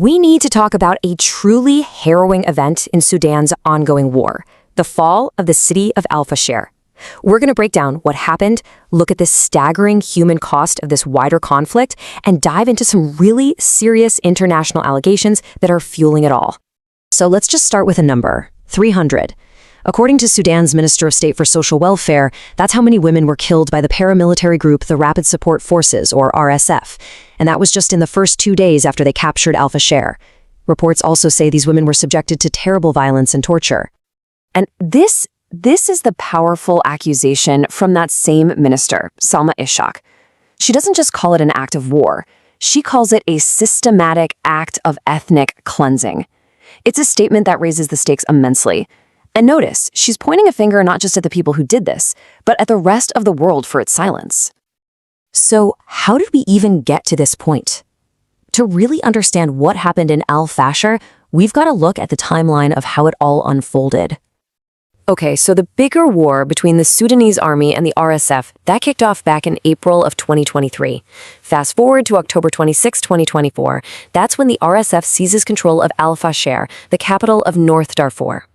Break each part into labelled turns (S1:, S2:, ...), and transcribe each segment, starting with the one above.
S1: we need to talk about a truly harrowing event in Sudan's ongoing war, the fall of the city of El-Fasher. We're going to break down what happened, look at the staggering human cost of this wider conflict, and dive into some really serious international allegations that are fueling it all. So let's just start with a number, 300. According to Sudan's Minister of State for Social Welfare, that's how many women were killed by the paramilitary group the Rapid Support Forces, or RSF, and that was just in the first 2 days after they captured El-Fasher. Reports also say these women were subjected to terrible violence and torture. And this is the powerful accusation from that same minister, Salma Ishaq. She doesn't just call it an act of war. She calls it a systematic act of ethnic cleansing. It's a statement that raises the stakes immensely. And notice, she's pointing a finger not just at the people who did this, but at the rest of the world for its silence. So how did we even get to this point? To really understand what happened in El-Fasher, we've got to look at the timeline of how it all unfolded. Okay, so the bigger war between the Sudanese army and the RSF, that kicked off back in April of 2023. Fast forward to October 26, 2024, that's when the RSF seizes control of El-Fasher, the capital of North Darfur.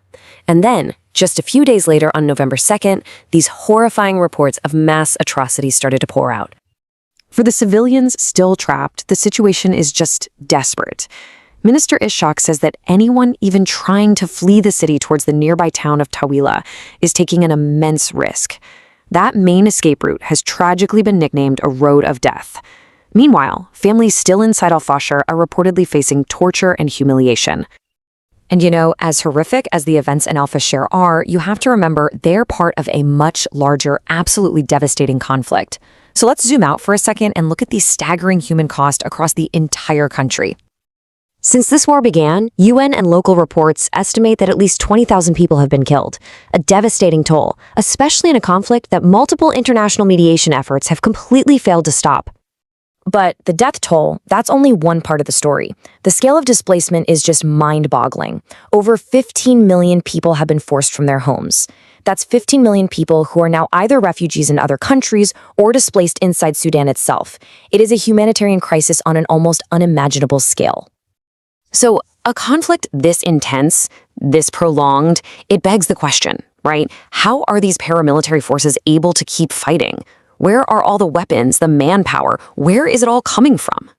S1: And then, just a few days later on November 2nd, these horrifying reports of mass atrocities started to pour out. For the civilians still trapped, the situation is just desperate. Minister Ishaq says that anyone even trying to flee the city towards the nearby town of Tawila is taking an immense risk. That main escape route has tragically been nicknamed a road of death. Meanwhile, families still inside El-Fasher are reportedly facing torture and humiliation. And as horrific as the events in El-Fasher are, you have to remember they're part of a much larger, absolutely devastating conflict. So let's zoom out for a second and look at the staggering human cost across the entire country. Since this war began, UN and local reports estimate that at least 20,000 people have been killed, a devastating toll, especially in a conflict that multiple international mediation efforts have completely failed to stop. But the death toll, that's only one part of the story. The scale of displacement is just mind-boggling. Over 15 million people have been forced from their homes. That's 15 million people who are now either refugees in other countries or displaced inside Sudan itself. It is a humanitarian crisis on an almost unimaginable scale. So, a conflict this intense, this prolonged, it begs the question, right? How are these paramilitary forces able to keep fighting? Where are all the weapons, the manpower? Where is it all coming from?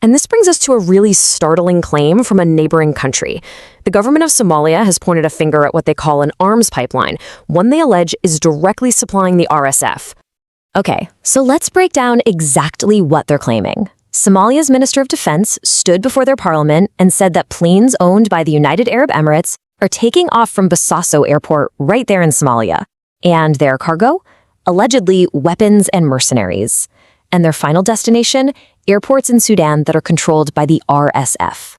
S1: And this brings us to a really startling claim from a neighboring country. The government of Somalia has pointed a finger at what they call an arms pipeline, one they allege is directly supplying the RSF. Okay, so let's break down exactly what they're claiming. Somalia's Minister of Defense stood before their parliament and said that planes owned by the United Arab Emirates are taking off from Bosaso Airport right there in Somalia. And their cargo? Allegedly weapons and mercenaries. And their final destination? Airports in Sudan that are controlled by the RSF.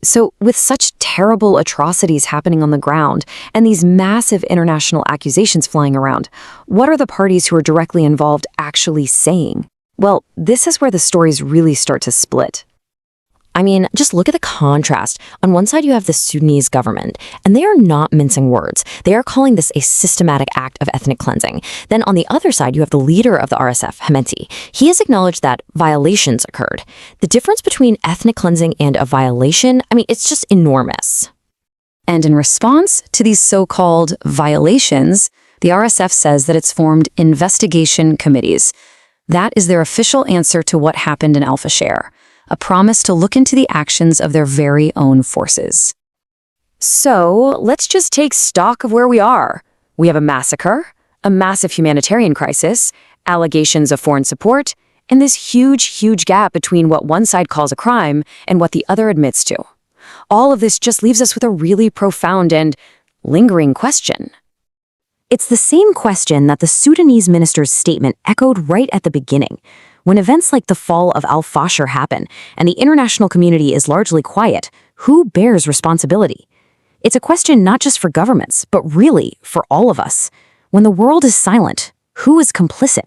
S1: So with such terrible atrocities happening on the ground and these massive international accusations flying around, what are the parties who are directly involved actually saying? Well, this is where the stories really start to split. I mean, just look at the contrast. On one side, you have the Sudanese government, and they are not mincing words. They are calling this a systematic act of ethnic cleansing. Then on the other side, you have the leader of the RSF, Hemeti. He has acknowledged that violations occurred. The difference between ethnic cleansing and a violation, it's just enormous. And in response to these so-called violations, the RSF says that it's formed investigation committees. That is their official answer to what happened in El-Fasher, a promise to look into the actions of their very own forces. So, let's just take stock of where we are. We have a massacre, a massive humanitarian crisis, allegations of foreign support, and this huge gap between what one side calls a crime and what the other admits to. All of this just leaves us with a really profound and lingering question. It's the same question that the Sudanese minister's statement echoed right at the beginning. When events like the fall of El-Fasher happen and the international community is largely quiet, who bears responsibility? It's a question not just for governments, but really for all of us. When the world is silent, who is complicit?